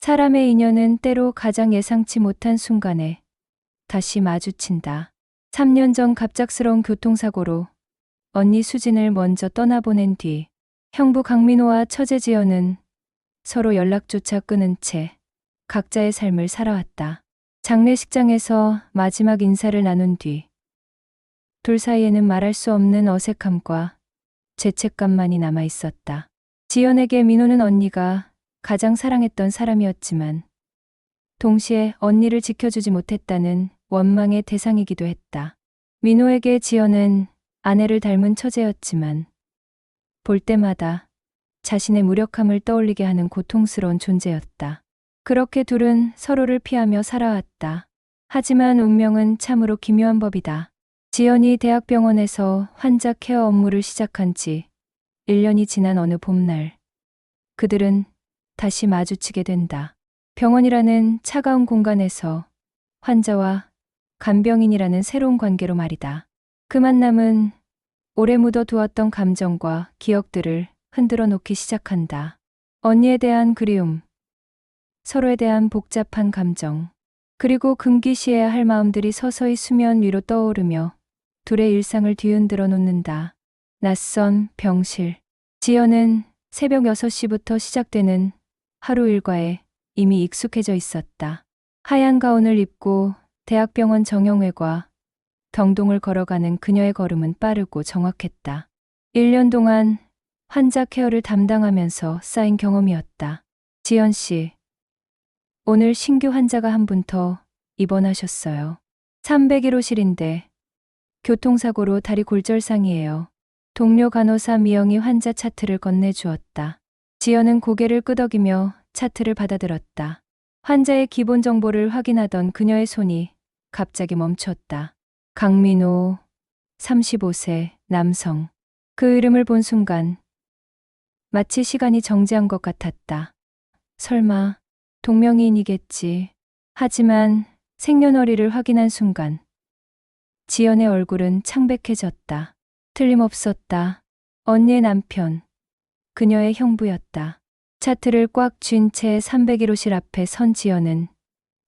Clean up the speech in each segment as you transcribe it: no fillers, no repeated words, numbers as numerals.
사람의 인연은 때로 가장 예상치 못한 순간에 다시 마주친다. 3년 전 갑작스러운 교통사고로 언니 수진을 먼저 떠나보낸 뒤 형부 강민호와 처제 지연은 서로 연락조차 끊은 채 각자의 삶을 살아왔다. 장례식장에서 마지막 인사를 나눈 뒤 둘 사이에는 말할 수 없는 어색함과 죄책감만이 남아 있었다. 지연에게 민호는 언니가 가장 사랑했던 사람이었지만 동시에 언니를 지켜주지 못했다는 원망의 대상이기도 했다. 민호에게 지연은 아내를 닮은 처제였지만 볼 때마다 자신의 무력함을 떠올리게 하는 고통스러운 존재였다. 그렇게 둘은 서로를 피하며 살아왔다. 하지만 운명은 참으로 기묘한 법이다. 지연이 대학병원에서 환자 케어 업무를 시작한 지 1년이 지난 어느 봄날, 그들은 다시 마주치게 된다. 병원이라는 차가운 공간에서 환자와 간병인이라는 새로운 관계로 말이다. 그 만남은 오래 묻어두었던 감정과 기억들을 흔들어 놓기 시작한다. 언니에 대한 그리움, 서로에 대한 복잡한 감정, 그리고 금기시해야 할 마음들이 서서히 수면 위로 떠오르며 둘의 일상을 뒤흔들어 놓는다. 낯선 병실. 지연은 새벽 6시부터 시작되는 하루 일과에 이미 익숙해져 있었다. 하얀 가운을 입고 대학병원 정형외과 병동을 걸어가는 그녀의 걸음은 빠르고 정확했다. 1년 동안 환자 케어를 담당하면서 쌓인 경험이었다. 지연 씨, 오늘 신규 환자가 한 분 더 입원하셨어요. 301호실인데 교통사고로 다리 골절상이에요. 동료 간호사 미영이 환자 차트를 건네주었다. 지연은 고개를 끄덕이며 차트를 받아들었다. 환자의 기본 정보를 확인하던 그녀의 손이 갑자기 멈췄다. 강민호, 35세, 남성. 그 이름을 본 순간 마치 시간이 정지한 것 같았다. 설마 동명이인이겠지. 하지만 생년월일을 확인한 순간 지연의 얼굴은 창백해졌다. 틀림없었다. 언니의 남편, 그녀의 형부였다. 차트를 꽉 쥔 채 301호실 앞에 선 지연은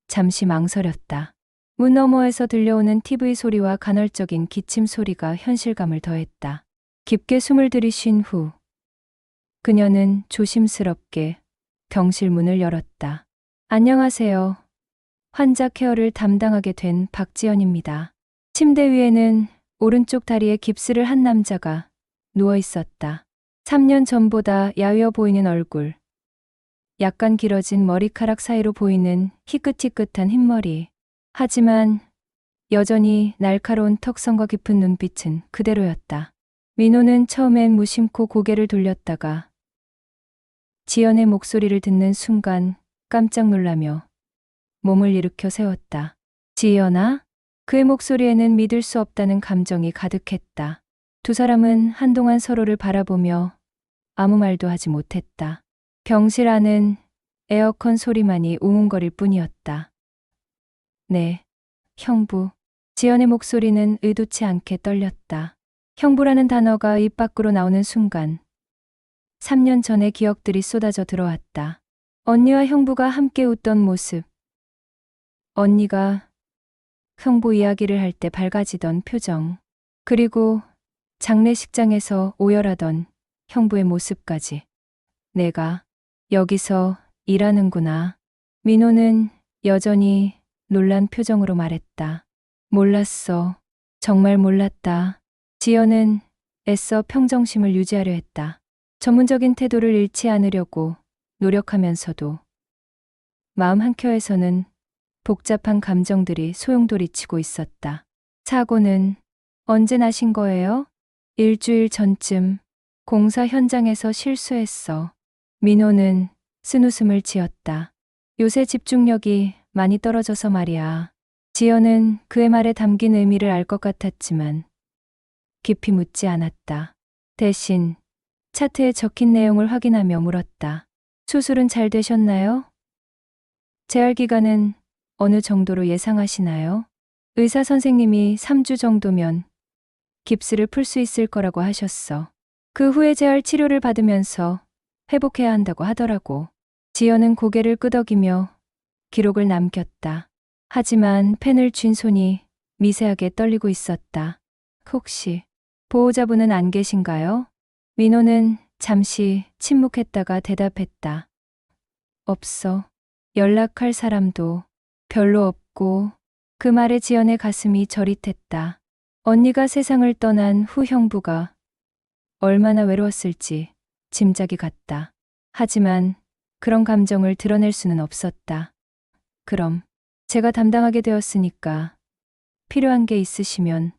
잠시 망설였다. 문 너머에서 들려오는 TV 소리와 간헐적인 기침 소리가 현실감을 더했다. 깊게 숨을 들이쉰 후 그녀는 조심스럽게 병실 문을 열었다. 안녕하세요. 환자 케어를 담당하게 된 박지연입니다. 침대 위에는 오른쪽 다리에 깁스를 한 남자가 누워 있었다. 3년 전보다 야위어 보이는 얼굴, 약간 길어진 머리카락 사이로 보이는 희끗희끗한 흰머리. 하지만 여전히 날카로운 턱선과 깊은 눈빛은 그대로였다. 민호는 처음엔 무심코 고개를 돌렸다가 지연의 목소리를 듣는 순간 깜짝 놀라며 몸을 일으켜 세웠다. 지연아? 그의 목소리에는 믿을 수 없다는 감정이 가득했다. 두 사람은 한동안 서로를 바라보며 아무 말도 하지 못했다. 병실 안은 에어컨 소리만이 웅웅거릴 뿐이었다. 네, 형부. 지연의 목소리는 의도치 않게 떨렸다. 형부라는 단어가 입 밖으로 나오는 순간 3년 전의 기억들이 쏟아져 들어왔다. 언니와 형부가 함께 웃던 모습, 언니가 형부 이야기를 할 때 밝아지던 표정, 그리고 장례식장에서 오열하던 형부의 모습까지. 내가 여기서 일하는구나. 민호는 여전히 놀란 표정으로 말했다. 몰랐어. 정말 몰랐다. 지연은 애써 평정심을 유지하려 했다. 전문적인 태도를 잃지 않으려고 노력하면서도 마음 한켠에서는 복잡한 감정들이 소용돌이치고 있었다. 사고는 언제 나신 거예요? 일주일 전쯤 공사 현장에서 실수했어. 민호는 쓴웃음을 지었다. 요새 집중력이 많이 떨어져서 말이야. 지연은 그의 말에 담긴 의미를 알 것 같았지만 깊이 묻지 않았다. 대신 차트에 적힌 내용을 확인하며 물었다. 수술은 잘 되셨나요? 재활 기간은 어느 정도로 예상하시나요? 의사 선생님이 3주 정도면 깁스를 풀 수 있을 거라고 하셨어. 그 후에 재활 치료를 받으면서 회복해야 한다고 하더라고. 지연은 고개를 끄덕이며 기록을 남겼다. 하지만 펜을 쥔 손이 미세하게 떨리고 있었다. 혹시 보호자분은 안 계신가요? 민호는 잠시 침묵했다가 대답했다. 없어. 연락할 사람도 별로 없고. 그 말에 지연의 가슴이 저릿했다. 언니가 세상을 떠난 후 형부가 얼마나 외로웠을지 짐작이 갔다. 하지만 그런 감정을 드러낼 수는 없었다. 그럼 제가 담당하게 되었으니까 필요한 게 있으시면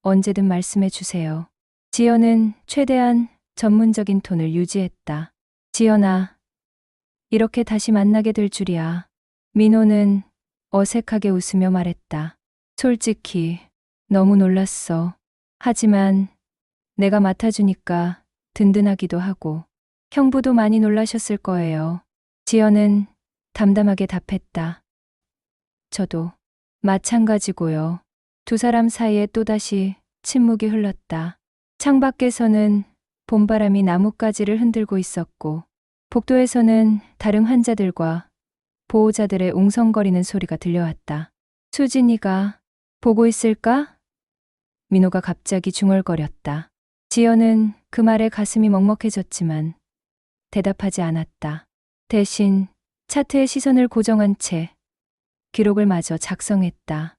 언제든 말씀해 주세요. 지연은 최대한 전문적인 톤을 유지했다. 지연아, 이렇게 다시 만나게 될 줄이야. 민호는 어색하게 웃으며 말했다. 솔직히 너무 놀랐어. 하지만 내가 맡아주니까 든든하기도 하고 형부도 많이 놀라셨을 거예요. 지연은 담담하게 답했다. 저도 마찬가지고요. 두 사람 사이에 또다시 침묵이 흘렀다. 창밖에서는 봄바람이 나뭇가지를 흔들고 있었고 복도에서는 다른 환자들과 보호자들의 웅성거리는 소리가 들려왔다. 수진이가 보고 있을까? 민호가 갑자기 중얼거렸다. 지연은 그 말에 가슴이 먹먹해졌지만 대답하지 않았다. 대신 차트에 시선을 고정한 채 기록을 마저 작성했다.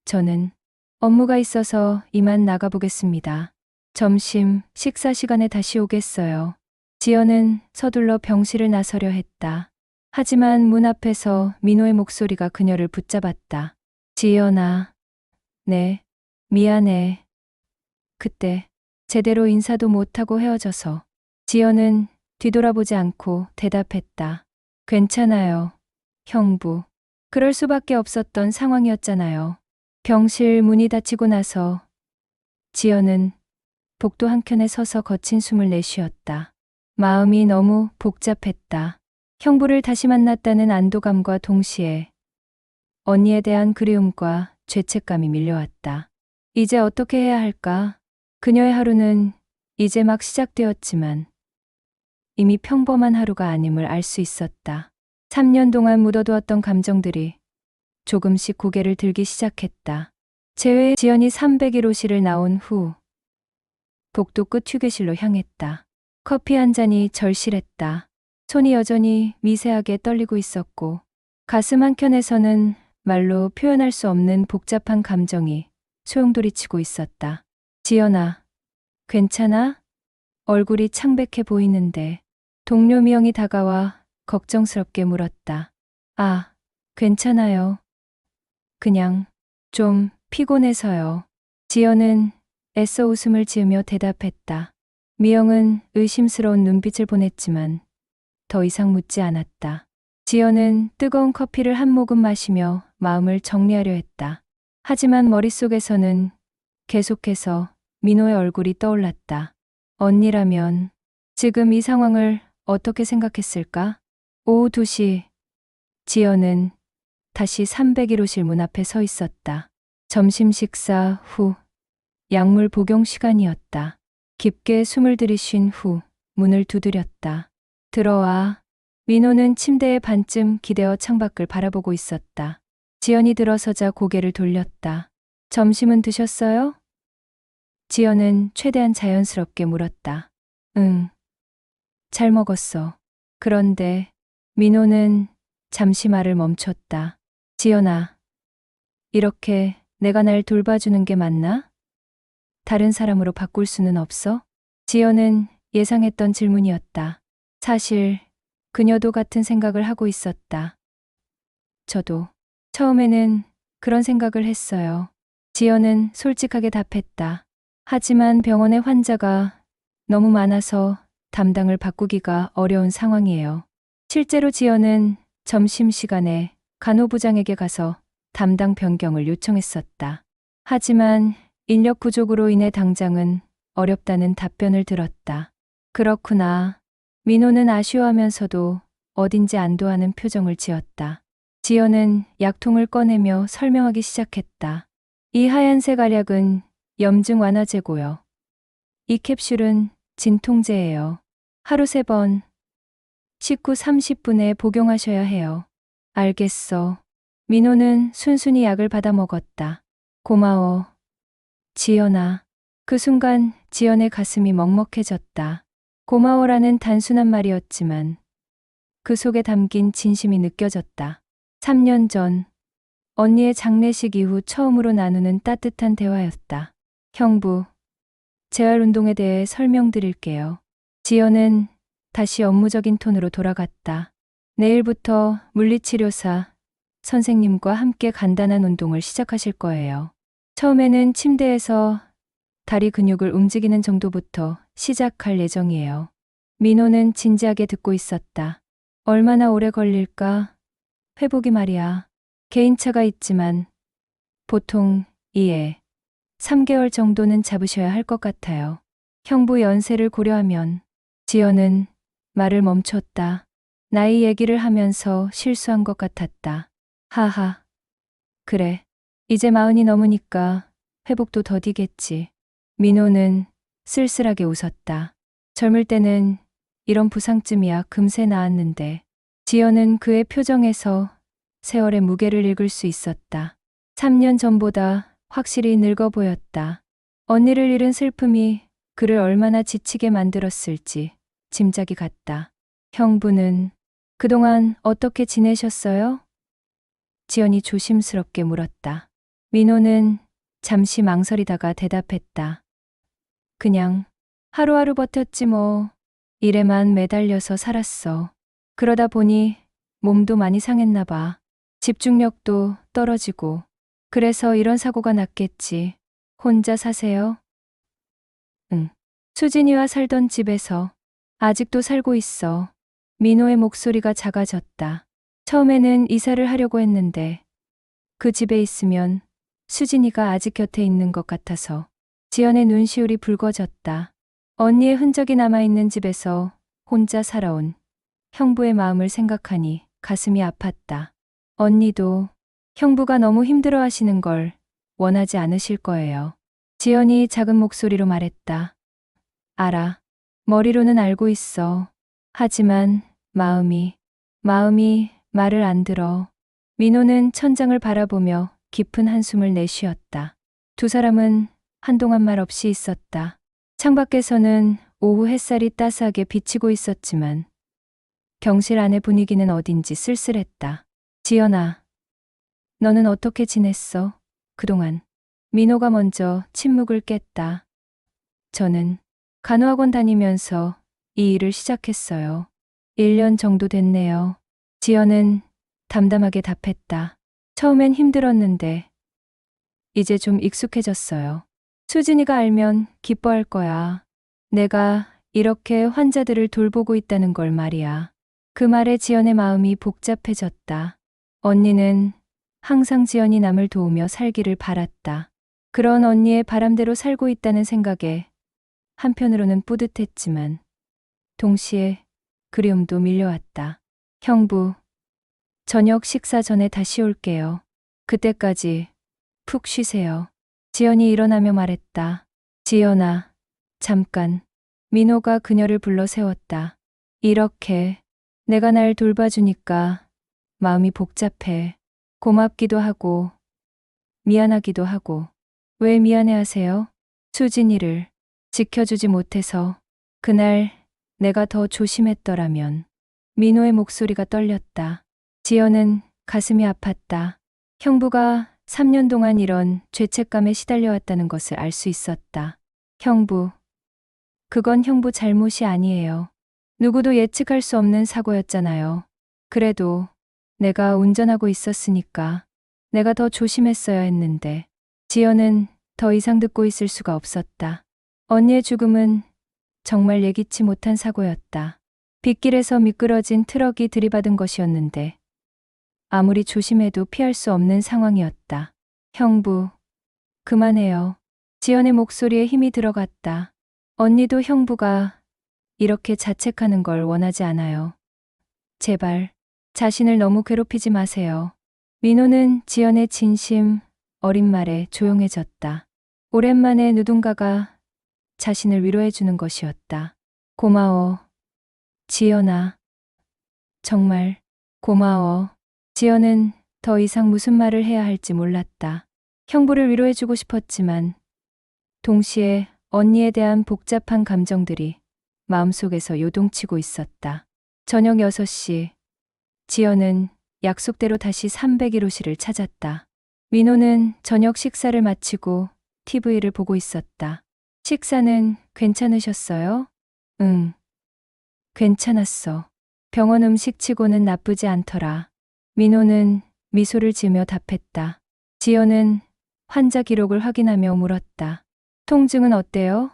저는 업무가 있어서 이만 나가보겠습니다. 점심 식사 시간에 다시 오겠어요. 지연은 서둘러 병실을 나서려 했다. 하지만 문 앞에서 민호의 목소리가 그녀를 붙잡았다. 지연아, 네, 미안해. 그때 제대로 인사도 못하고 헤어져서. 지연은 뒤돌아보지 않고 대답했다. 괜찮아요, 형부. 그럴 수밖에 없었던 상황이었잖아요. 병실 문이 닫히고 나서 지연은 복도 한켠에 서서 거친 숨을 내쉬었다. 마음이 너무 복잡했다. 형부를 다시 만났다는 안도감과 동시에 언니에 대한 그리움과 죄책감이 밀려왔다. 이제 어떻게 해야 할까? 그녀의 하루는 이제 막 시작되었지만 이미 평범한 하루가 아님을 알 수 있었다. 3년 동안 묻어두었던 감정들이 조금씩 고개를 들기 시작했다. 재회의 지연이 301호실을 나온 후 복도 끝 휴게실로 향했다. 커피 한 잔이 절실했다. 손이 여전히 미세하게 떨리고 있었고 가슴 한켠에서는 말로 표현할 수 없는 복잡한 감정이 소용돌이치고 있었다. 지연아, 괜찮아? 얼굴이 창백해 보이는데. 동료 미영이 다가와 걱정스럽게 물었다. 아, 괜찮아요. 그냥 좀 피곤해서요. 지연은 애써 웃음을 지으며 대답했다. 미영은 의심스러운 눈빛을 보냈지만 더 이상 묻지 않았다. 지연은 뜨거운 커피를 한 모금 마시며 마음을 정리하려 했다. 하지만 머릿속에서는 계속해서 민호의 얼굴이 떠올랐다. 언니라면 지금 이 상황을 어떻게 생각했을까? 오후 2시, 지연은 다시 301호실 문 앞에 서 있었다. 점심 식사 후 약물 복용 시간이었다. 깊게 숨을 들이쉰 후 문을 두드렸다. 들어와. 민호는 침대에 반쯤 기대어 창밖을 바라보고 있었다. 지연이 들어서자 고개를 돌렸다. 점심은 드셨어요? 지연은 최대한 자연스럽게 물었다. 응. 잘 먹었어. 그런데 민호는 잠시 말을 멈췄다. 지연아, 이렇게 내가 날 돌봐주는 게 맞나? 다른 사람으로 바꿀 수는 없어? 지연은 예상했던 질문이었다. 사실 그녀도 같은 생각을 하고 있었다. 저도 처음에는 그런 생각을 했어요. 지연은 솔직하게 답했다. 하지만 병원에 환자가 너무 많아서 담당을 바꾸기가 어려운 상황이에요. 실제로 지연은 점심시간에 간호부장에게 가서 담당 변경을 요청했었다. 하지만 인력 부족으로 인해 당장은 어렵다는 답변을 들었다. 그렇구나. 민호는 아쉬워하면서도 어딘지 안도하는 표정을 지었다. 지연은 약통을 꺼내며 설명하기 시작했다. 이 하얀색 알약은 염증 완화제고요. 이 캡슐은 진통제예요. 하루 3번 식후 30분에 복용하셔야 해요. 알겠어. 민호는 순순히 약을 받아 먹었다. 고마워. 지연아. 그 순간 지연의 가슴이 먹먹해졌다. 고마워라는 단순한 말이었지만 그 속에 담긴 진심이 느껴졌다. 3년 전 언니의 장례식 이후 처음으로 나누는 따뜻한 대화였다. 형부, 재활 운동에 대해 설명드릴게요. 지연은 다시 업무적인 톤으로 돌아갔다. 내일부터 물리치료사 선생님과 함께 간단한 운동을 시작하실 거예요. 처음에는 침대에서 다리 근육을 움직이는 정도부터 시작할 예정이에요. 민호는 진지하게 듣고 있었다. 얼마나 오래 걸릴까? 회복이 말이야. 개인차가 있지만 보통 2에 3개월 정도는 잡으셔야 할 것 같아요. 형부 연세를 고려하면 지연은 말을 멈췄다. 나이 얘기를 하면서 실수한 것 같았다. 하하. 그래. 이제 40이 넘으니까 회복도 더디겠지. 민호는 쓸쓸하게 웃었다. 젊을 때는 이런 부상쯤이야 금세 나았는데. 지연은 그의 표정에서 세월의 무게를 읽을 수 있었다. 3년 전보다 확실히 늙어 보였다. 언니를 잃은 슬픔이 그를 얼마나 지치게 만들었을지 짐작이 갔다. 형부는 그동안 어떻게 지내셨어요? 지연이 조심스럽게 물었다. 민호는 잠시 망설이다가 대답했다. 그냥 하루하루 버텼지 뭐. 일에만 매달려서 살았어. 그러다 보니 몸도 많이 상했나 봐. 집중력도 떨어지고. 그래서 이런 사고가 났겠지. 혼자 사세요? 응. 수진이와 살던 집에서. 아직도 살고 있어. 민호의 목소리가 작아졌다. 처음에는 이사를 하려고 했는데 그 집에 있으면 수진이가 아직 곁에 있는 것 같아서. 지연의 눈시울이 붉어졌다. 언니의 흔적이 남아있는 집에서 혼자 살아온 형부의 마음을 생각하니 가슴이 아팠다. 언니도 형부가 너무 힘들어 하시는 걸 원하지 않으실 거예요. 지연이 작은 목소리로 말했다. 알아. 머리로는 알고 있어. 하지만 마음이 말을 안 들어. 민호는 천장을 바라보며 깊은 한숨을 내쉬었다. 두 사람은 한동안 말 없이 있었다. 창밖에서는 오후 햇살이 따스하게 비치고 있었지만 경실 안의 분위기는 어딘지 쓸쓸했다. 지연아, 너는 어떻게 지냈어? 그동안. 민호가 먼저 침묵을 깼다. 저는 간호학원 다니면서 이 일을 시작했어요. 1년 정도 됐네요. 지연은 담담하게 답했다. 처음엔 힘들었는데 이제 좀 익숙해졌어요. 수진이가 알면 기뻐할 거야. 내가 이렇게 환자들을 돌보고 있다는 걸 말이야. 그 말에 지연의 마음이 복잡해졌다. 언니는 항상 지연이 남을 도우며 살기를 바랐다. 그런 언니의 바람대로 살고 있다는 생각에 한편으로는 뿌듯했지만 동시에 그리움도 밀려왔다. 형부, 저녁 식사 전에 다시 올게요. 그때까지 푹 쉬세요. 지연이 일어나며 말했다. 지연아, 잠깐. 민호가 그녀를 불러 세웠다. 이렇게 내가 날 돌봐주니까 마음이 복잡해. 고맙기도 하고 미안하기도 하고. 왜 미안해하세요? 수진이를 지켜주지 못해서. 그날 내가 더 조심했더라면. 민호의 목소리가 떨렸다. 지연은 가슴이 아팠다. 형부가 3년 동안 이런 죄책감에 시달려왔다는 것을 알 수 있었다. 형부, 그건 형부 잘못이 아니에요. 누구도 예측할 수 없는 사고였잖아요. 그래도 내가 운전하고 있었으니까 내가 더 조심했어야 했는데. 지연은 더 이상 듣고 있을 수가 없었다. 언니의 죽음은 정말 예기치 못한 사고였다. 빗길에서 미끄러진 트럭이 들이받은 것이었는데 아무리 조심해도 피할 수 없는 상황이었다. 형부, 그만해요. 지연의 목소리에 힘이 들어갔다. 언니도 형부가 이렇게 자책하는 걸 원하지 않아요. 제발, 자신을 너무 괴롭히지 마세요. 민호는 지연의 진심 어린 말에 조용해졌다. 오랜만에 누군가가 자신을 위로해주는 것이었다. 고마워, 지연아. 정말 고마워. 지연은 더 이상 무슨 말을 해야 할지 몰랐다. 형부를 위로해주고 싶었지만 동시에 언니에 대한 복잡한 감정들이 마음속에서 요동치고 있었다. 저녁 6시, 지연은 약속대로 다시 301호실을 찾았다. 민호는 저녁 식사를 마치고 TV를 보고 있었다. 식사는 괜찮으셨어요? 응, 괜찮았어. 병원 음식치고는 나쁘지 않더라. 민호는 미소를 지으며 답했다. 지연은 환자 기록을 확인하며 물었다. 통증은 어때요?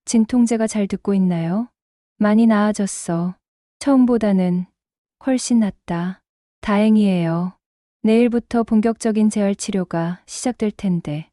진통제가 잘 듣고 있나요? 많이 나아졌어. 처음보다는 훨씬 낫다. 다행이에요. 내일부터 본격적인 재활 치료가 시작될 텐데.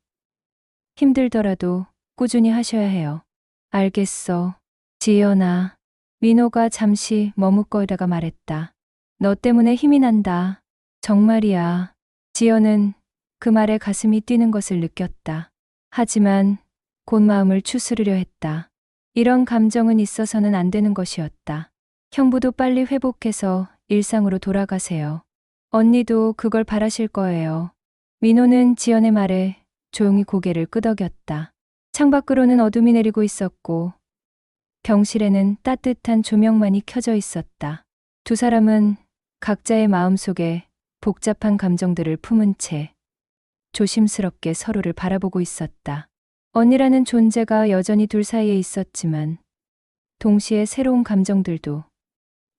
힘들더라도 꾸준히 하셔야 해요. 알겠어. 지연아. 민호가 잠시 머뭇거리다가 말했다. 너 때문에 힘이 난다. 정말이야. 지연은 그 말에 가슴이 뛰는 것을 느꼈다. 하지만 곧 마음을 추스르려 했다. 이런 감정은 있어서는 안 되는 것이었다. 형부도 빨리 회복해서 일상으로 돌아가세요. 언니도 그걸 바라실 거예요. 민호는 지연의 말에 조용히 고개를 끄덕였다. 창밖으로는 어둠이 내리고 있었고 병실에는 따뜻한 조명만이 켜져 있었다. 두 사람은 각자의 마음속에 복잡한 감정들을 품은 채 조심스럽게 서로를 바라보고 있었다. 언니라는 존재가 여전히 둘 사이에 있었지만 동시에 새로운 감정들도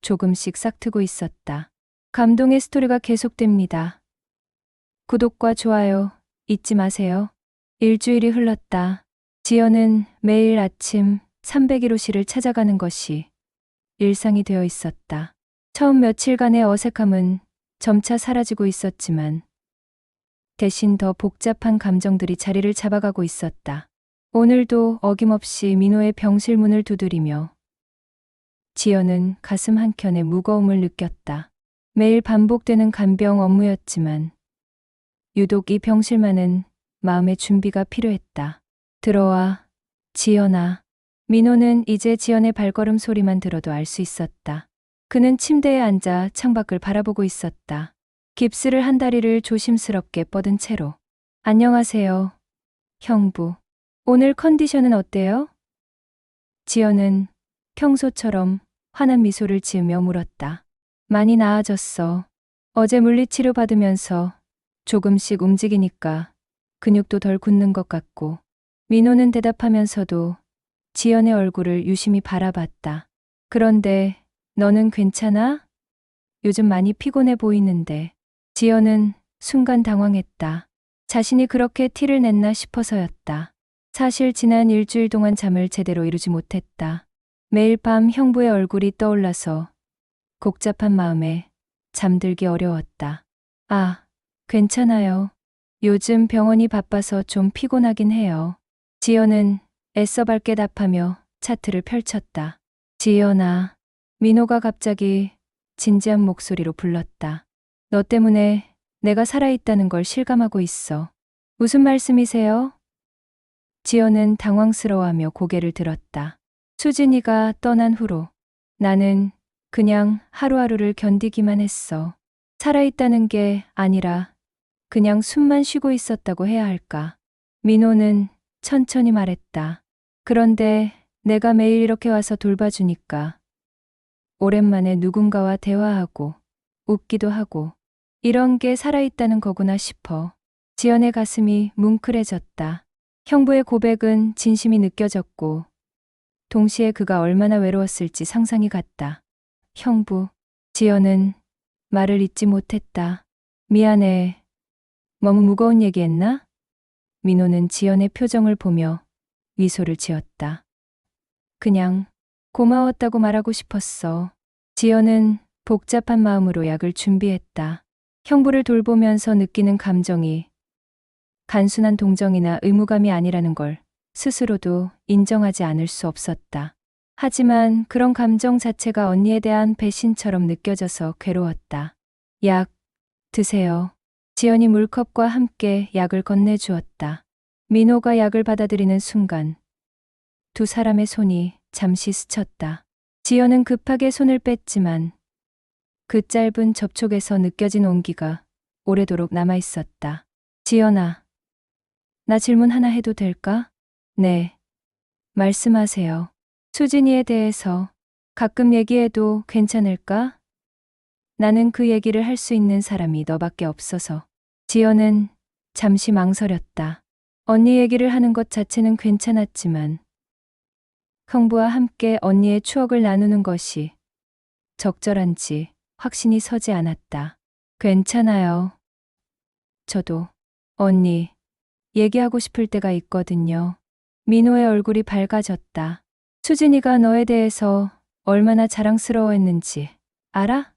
조금씩 싹트고 있었다. 감동의 스토리가 계속됩니다. 구독과 좋아요 잊지 마세요. 일주일이 흘렀다. 지연은 매일 아침 301호실을 찾아가는 것이 일상이 되어 있었다. 처음 며칠간의 어색함은 점차 사라지고 있었지만 대신 더 복잡한 감정들이 자리를 잡아가고 있었다. 오늘도 어김없이 민호의 병실 문을 두드리며 지연은 가슴 한켠에 무거움을 느꼈다. 매일 반복되는 간병 업무였지만 유독 이 병실만은 마음의 준비가 필요했다. 들어와, 지연아. 민호는 이제 지연의 발걸음 소리만 들어도 알 수 있었다. 그는 침대에 앉아 창밖을 바라보고 있었다. 깁스를 한 다리를 조심스럽게 뻗은 채로. 안녕하세요, 형부. 오늘 컨디션은 어때요? 지연은 평소처럼 환한 미소를 지으며 물었다. 많이 나아졌어. 어제 물리치료 받으면서 조금씩 움직이니까 근육도 덜 굳는 것 같고. 민호는 대답하면서도 지연의 얼굴을 유심히 바라봤다. 그런데 너는 괜찮아? 요즘 많이 피곤해 보이는데. 지연은 순간 당황했다. 자신이 그렇게 티를 냈나 싶어서였다. 사실 지난 일주일 동안 잠을 제대로 이루지 못했다. 매일 밤 형부의 얼굴이 떠올라서 복잡한 마음에 잠들기 어려웠다. 아, 괜찮아요. 요즘 병원이 바빠서 좀 피곤하긴 해요. 지연은 애써 밝게 답하며 차트를 펼쳤다. 지연아. 민호가 갑자기 진지한 목소리로 불렀다. 너 때문에 내가 살아있다는 걸 실감하고 있어. 무슨 말씀이세요? 지연은 당황스러워하며 고개를 들었다. 수진이가 떠난 후로 나는 그냥 하루하루를 견디기만 했어. 살아있다는 게 아니라 그냥 숨만 쉬고 있었다고 해야 할까. 민호는 천천히 말했다. 그런데 내가 매일 이렇게 와서 돌봐주니까 오랜만에 누군가와 대화하고 웃기도 하고 이런 게 살아있다는 거구나 싶어. 지연의 가슴이 뭉클해졌다. 형부의 고백은 진심이 느껴졌고 동시에 그가 얼마나 외로웠을지 상상이 갔다. 형부. 지연은 말을 잇지 못했다. 미안해. 너무 무거운 얘기했나? 민호는 지연의 표정을 보며 미소를 지었다. 그냥 고마웠다고 말하고 싶었어. 지연은 복잡한 마음으로 약을 준비했다. 형부를 돌보면서 느끼는 감정이 단순한 동정이나 의무감이 아니라는 걸 스스로도 인정하지 않을 수 없었다. 하지만 그런 감정 자체가 언니에 대한 배신처럼 느껴져서 괴로웠다. 약 드세요. 지연이 물컵과 함께 약을 건네주었다. 민호가 약을 받아들이는 순간 두 사람의 손이 잠시 스쳤다. 지연은 급하게 손을 뺐지만 그 짧은 접촉에서 느껴진 온기가 오래도록 남아 있었다. 지연아, 나 질문 하나 해도 될까? 네, 말씀하세요. 수진이에 대해서 가끔 얘기해도 괜찮을까? 나는 그 얘기를 할 수 있는 사람이 너밖에 없어서. 지연은 잠시 망설였다. 언니 얘기를 하는 것 자체는 괜찮았지만 형부와 함께 언니의 추억을 나누는 것이 적절한지 확신이 서지 않았다. 괜찮아요. 저도 언니 얘기하고 싶을 때가 있거든요. 민호의 얼굴이 밝아졌다. 수진이가 너에 대해서 얼마나 자랑스러워했는지 알아?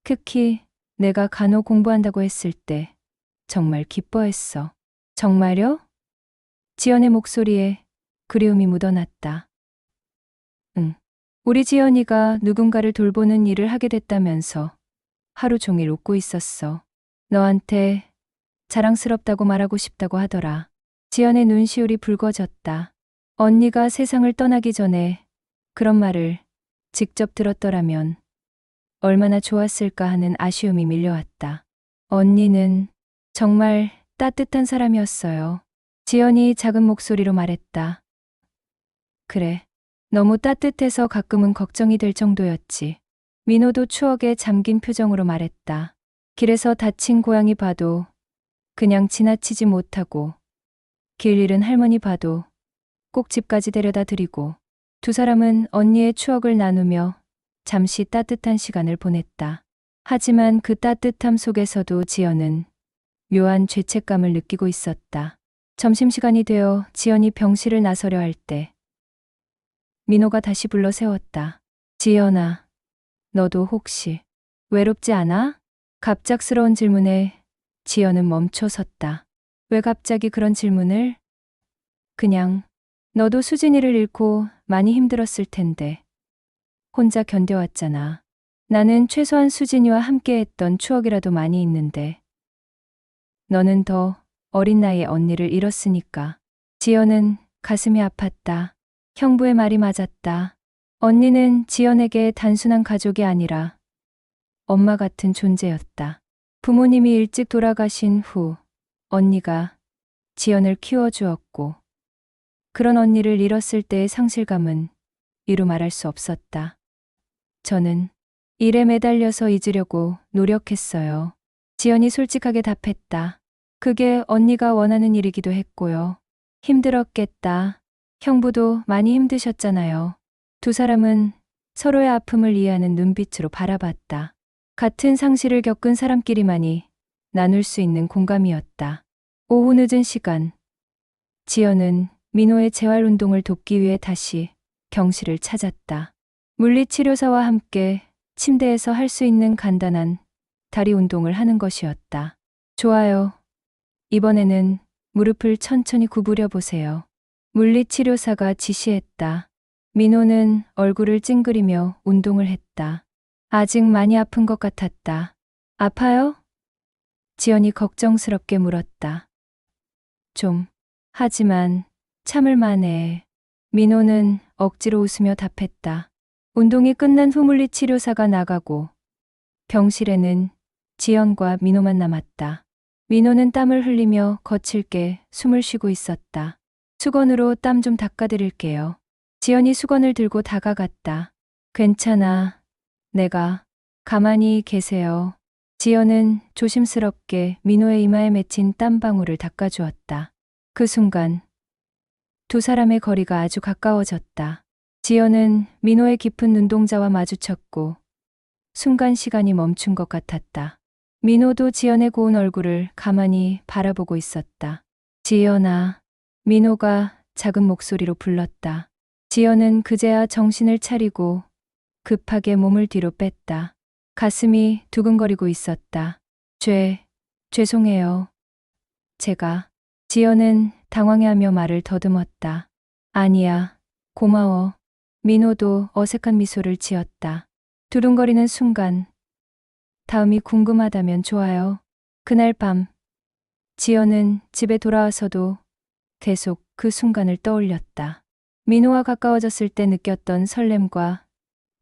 특히 내가 간호 공부한다고 했을 때 정말 기뻐했어. 정말요? 지연의 목소리에 그리움이 묻어났다. 응. 우리 지연이가 누군가를 돌보는 일을 하게 됐다면서 하루 종일 웃고 있었어. 너한테 자랑스럽다고 말하고 싶다고 하더라. 지연의 눈시울이 붉어졌다. 언니가 세상을 떠나기 전에 그런 말을 직접 들었더라면 얼마나 좋았을까 하는 아쉬움이 밀려왔다. 언니는 정말 따뜻한 사람이었어요. 지연이 작은 목소리로 말했다. 그래. 너무 따뜻해서 가끔은 걱정이 될 정도였지. 민호도 추억에 잠긴 표정으로 말했다. 길에서 다친 고양이 봐도 그냥 지나치지 못하고 길 잃은 할머니 봐도 꼭 집까지 데려다 드리고 두 사람은 언니의 추억을 나누며 잠시 따뜻한 시간을 보냈다. 하지만 그 따뜻함 속에서도 지연은 묘한 죄책감을 느끼고 있었다. 점심시간이 되어 지연이 병실을 나서려 할 때 민호가 다시 불러 세웠다. 지연아, 너도 혹시 외롭지 않아? 갑작스러운 질문에 지연은 멈춰 섰다. 왜 갑자기 그런 질문을? 그냥 너도 수진이를 잃고 많이 힘들었을 텐데 혼자 견뎌왔잖아. 나는 최소한 수진이와 함께했던 추억이라도 많이 있는데 너는 더 어린 나이에 언니를 잃었으니까. 지연은 가슴이 아팠다. 형부의 말이 맞았다. 언니는 지연에게 단순한 가족이 아니라 엄마 같은 존재였다. 부모님이 일찍 돌아가신 후 언니가 지연을 키워주었고 그런 언니를 잃었을 때의 상실감은 이루 말할 수 없었다. 저는 일에 매달려서 잊으려고 노력했어요. 지연이 솔직하게 답했다. 그게 언니가 원하는 일이기도 했고요. 힘들었겠다. 형부도 많이 힘드셨잖아요. 두 사람은 서로의 아픔을 이해하는 눈빛으로 바라봤다. 같은 상실을 겪은 사람끼리만이 나눌 수 있는 공감이었다. 오후 늦은 시간, 지연은 민호의 재활운동을 돕기 위해 다시 경실을 찾았다. 물리치료사와 함께 침대에서 할 수 있는 간단한 다리 운동을 하는 것이었다. 좋아요. 이번에는 무릎을 천천히 구부려 보세요. 물리치료사가 지시했다. 민호는 얼굴을 찡그리며 운동을 했다. 아직 많이 아픈 것 같았다. 아파요? 지연이 걱정스럽게 물었다. 좀. 하지만 참을 만해. 민호는 억지로 웃으며 답했다. 운동이 끝난 후 물리치료사가 나가고 병실에는 지연과 민호만 남았다. 민호는 땀을 흘리며 거칠게 숨을 쉬고 있었다. 수건으로 땀 좀 닦아드릴게요. 지연이 수건을 들고 다가갔다. 괜찮아. 내가. 가만히 계세요. 지연은 조심스럽게 민호의 이마에 맺힌 땀방울을 닦아주었다. 그 순간 두 사람의 거리가 아주 가까워졌다. 지연은 민호의 깊은 눈동자와 마주쳤고 순간 시간이 멈춘 것 같았다. 민호도 지연의 고운 얼굴을 가만히 바라보고 있었다. 지연아. 민호가 작은 목소리로 불렀다. 지연은 그제야 정신을 차리고 급하게 몸을 뒤로 뺐다. 가슴이 두근거리고 있었다. 죄송해요. 제가. 지연은 당황해하며 말을 더듬었다. 아니야. 고마워. 민호도 어색한 미소를 지었다. 두근거리는 순간. 다음이 궁금하다면 좋아요. 그날 밤. 지연은 집에 돌아와서도 계속 그 순간을 떠올렸다. 민호와 가까워졌을 때 느꼈던 설렘과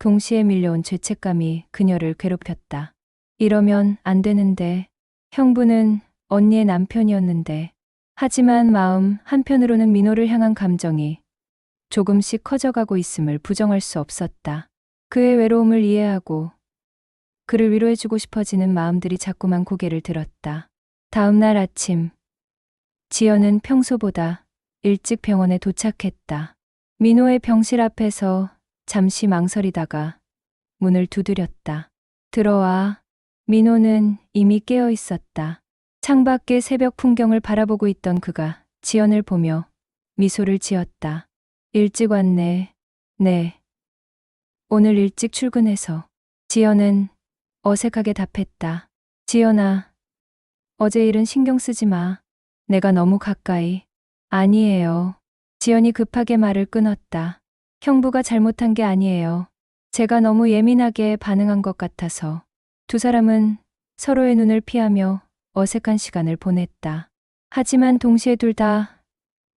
동시에 밀려온 죄책감이 그녀를 괴롭혔다. 이러면 안 되는데. 형부는 언니의 남편이었는데. 하지만 마음 한편으로는 민호를 향한 감정이 조금씩 커져가고 있음을 부정할 수 없었다. 그의 외로움을 이해하고 그를 위로해주고 싶어지는 마음들이 자꾸만 고개를 들었다. 다음 날 아침, 지연은 평소보다 일찍 병원에 도착했다. 민호의 병실 앞에서 잠시 망설이다가 문을 두드렸다. 들어와. 민호는 이미 깨어 있었다. 창밖의 새벽 풍경을 바라보고 있던 그가 지연을 보며 미소를 지었다. 일찍 왔네. 네. 오늘 일찍 출근해서. 지연은 어색하게 답했다. 지연아, 어제 일은 신경 쓰지 마. 내가 너무 가까이. 아니에요. 지연이 급하게 말을 끊었다. 형부가 잘못한 게 아니에요. 제가 너무 예민하게 반응한 것 같아서. 두 사람은 서로의 눈을 피하며 어색한 시간을 보냈다. 하지만 동시에 둘 다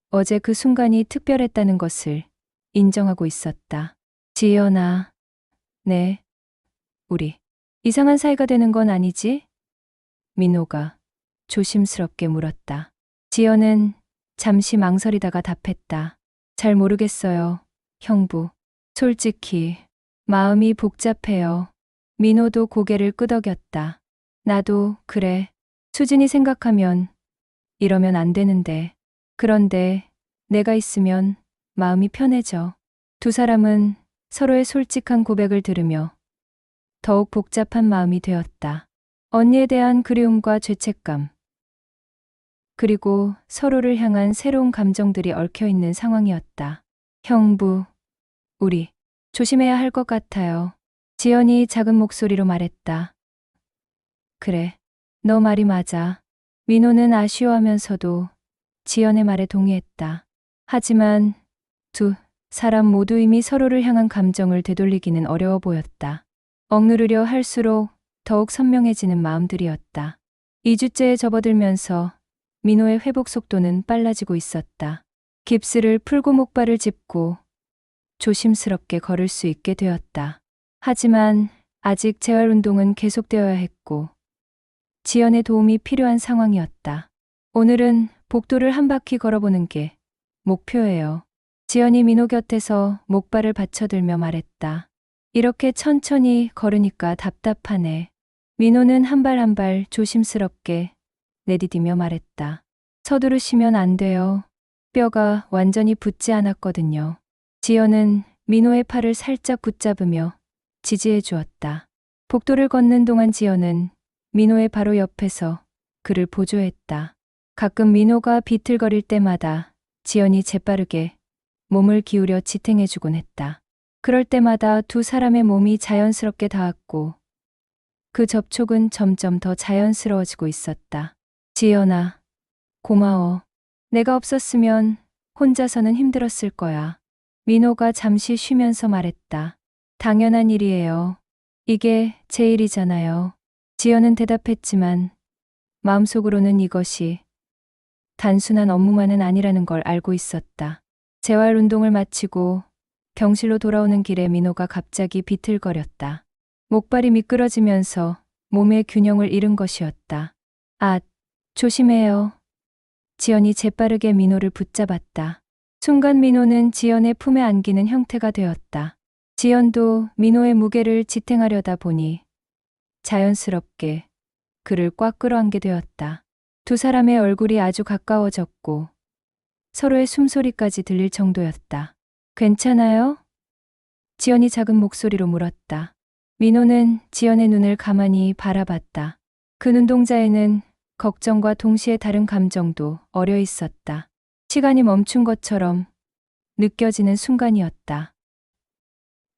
어제 그 순간이 특별했다는 것을 인정하고 있었다. 지연아, 네. 우리 이상한 사이가 되는 건 아니지? 민호가 조심스럽게 물었다. 지연은 잠시 망설이다가 답했다. 잘 모르겠어요, 형부. 솔직히 마음이 복잡해요. 민호도 고개를 끄덕였다. 나도 그래. 수진이 생각하면 이러면 안 되는데. 그런데 내가 있으면 마음이 편해져. 두 사람은 서로의 솔직한 고백을 들으며 더욱 복잡한 마음이 되었다. 언니에 대한 그리움과 죄책감, 그리고 서로를 향한 새로운 감정들이 얽혀 있는 상황이었다. 형부, 우리 조심해야 할 것 같아요. 지연이 작은 목소리로 말했다. 그래, 너 말이 맞아. 민호는 아쉬워하면서도 지연의 말에 동의했다. 하지만 두 사람 모두 이미 서로를 향한 감정을 되돌리기는 어려워 보였다. 억누르려 할수록 더욱 선명해지는 마음들이었다. 2주째에 접어들면서 민호의 회복 속도는 빨라지고 있었다. 깁스를 풀고 목발을 짚고 조심스럽게 걸을 수 있게 되었다. 하지만 아직 재활 운동은 계속되어야 했고 지연의 도움이 필요한 상황이었다. 오늘은 복도를 한 바퀴 걸어보는 게 목표예요. 지연이 민호 곁에서 목발을 받쳐들며 말했다. 이렇게 천천히 걸으니까 답답하네. 민호는 한 발 한 발 조심스럽게 내디디며 말했다. 서두르시면 안 돼요. 뼈가 완전히 붙지 않았거든요. 지연은 민호의 팔을 살짝 붙잡으며 지지해 주었다. 복도를 걷는 동안 지연은 민호의 바로 옆에서 그를 보조했다. 가끔 민호가 비틀거릴 때마다 지연이 재빠르게 몸을 기울여 지탱해주곤 했다. 그럴 때마다 두 사람의 몸이 자연스럽게 닿았고 그 접촉은 점점 더 자연스러워지고 있었다. 지연아, 고마워. 내가 없었으면 혼자서는 힘들었을 거야. 민호가 잠시 쉬면서 말했다. 당연한 일이에요. 이게 제 일이잖아요. 지연은 대답했지만 마음속으로는 이것이 단순한 업무만은 아니라는 걸 알고 있었다. 재활 운동을 마치고 병실로 돌아오는 길에 민호가 갑자기 비틀거렸다. 목발이 미끄러지면서 몸의 균형을 잃은 것이었다. 아, 조심해요. 지연이 재빠르게 민호를 붙잡았다. 순간 민호는 지연의 품에 안기는 형태가 되었다. 지연도 민호의 무게를 지탱하려다 보니 자연스럽게 그를 꽉 끌어안게 되었다. 두 사람의 얼굴이 아주 가까워졌고 서로의 숨소리까지 들릴 정도였다. 괜찮아요? 지연이 작은 목소리로 물었다. 민호는 지연의 눈을 가만히 바라봤다. 그 눈동자에는 걱정과 동시에 다른 감정도 어려 있었다. 시간이 멈춘 것처럼 느껴지는 순간이었다.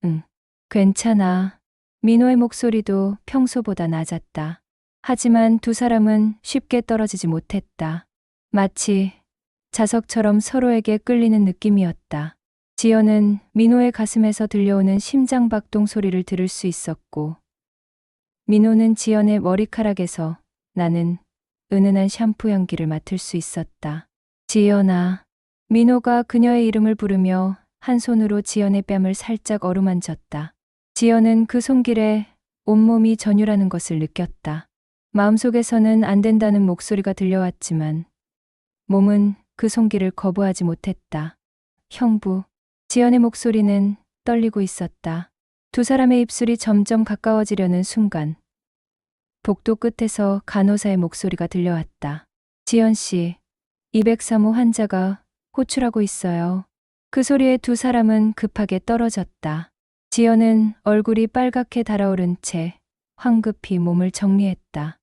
응, 괜찮아. 민호의 목소리도 평소보다 낮았다. 하지만 두 사람은 쉽게 떨어지지 못했다. 마치 자석처럼 서로에게 끌리는 느낌이었다. 지연은 민호의 가슴에서 들려오는 심장박동 소리를 들을 수 있었고 민호는 지연의 머리카락에서 나는 은은한 샴푸 향기를 맡을 수 있었다. 지연아. 민호가 그녀의 이름을 부르며 한 손으로 지연의 뺨을 살짝 어루만졌다. 지연은 그 손길에 온몸이 전율하는 것을 느꼈다. 마음속에서는 안 된다는 목소리가 들려왔지만 몸은 그 손길을 거부하지 못했다. 형부. 지연의 목소리는 떨리고 있었다. 두 사람의 입술이 점점 가까워지려는 순간 복도 끝에서 간호사의 목소리가 들려왔다. 지연 씨, 203호 환자가 호출하고 있어요. 그 소리에 두 사람은 급하게 떨어졌다. 지연은 얼굴이 빨갛게 달아오른 채 황급히 몸을 정리했다.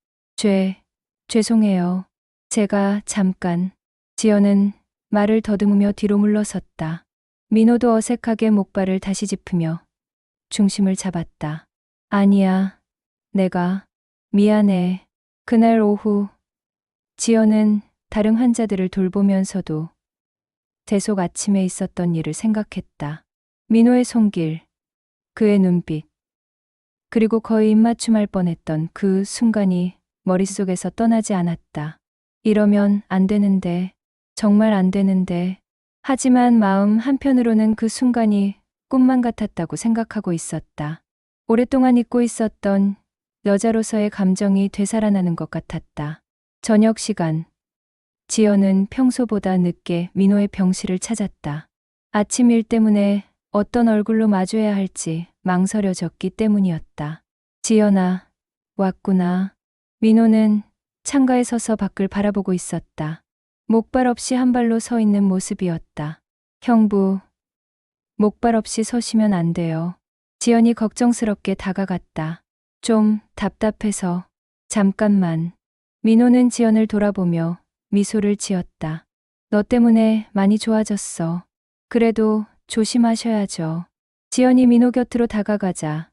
죄송해요. 제가 잠깐. 지연은 말을 더듬으며 뒤로 물러섰다. 민호도 어색하게 목발을 다시 짚으며 중심을 잡았다. 아니야. 내가 미안해. 그날 오후 지연은 다른 환자들을 돌보면서도 대속 아침에 있었던 일을 생각했다. 민호의 손길, 그의 눈빛, 그리고 거의 입맞춤할 뻔했던 그 순간이 머릿속에서 떠나지 않았다. 이러면 안 되는데, 정말 안 되는데. 하지만 마음 한편으로는 그 순간이 꿈만 같았다고 생각하고 있었다. 오랫동안 잊고 있었던 여자로서의 감정이 되살아나는 것 같았다. 저녁 시간, 지연은 평소보다 늦게 민호의 병실을 찾았다. 아침 일 때문에 어떤 얼굴로 마주해야 할지 망설여졌기 때문이었다. 지연아, 왔구나. 민호는 창가에 서서 밖을 바라보고 있었다. 목발 없이 한 발로 서 있는 모습이었다. 형부, 목발 없이 서시면 안 돼요. 지연이 걱정스럽게 다가갔다. 좀 답답해서. 잠깐만. 민호는 지연을 돌아보며 미소를 지었다. 너 때문에 많이 좋아졌어. 그래도 조심하셔야죠. 지연이 민호 곁으로 다가가자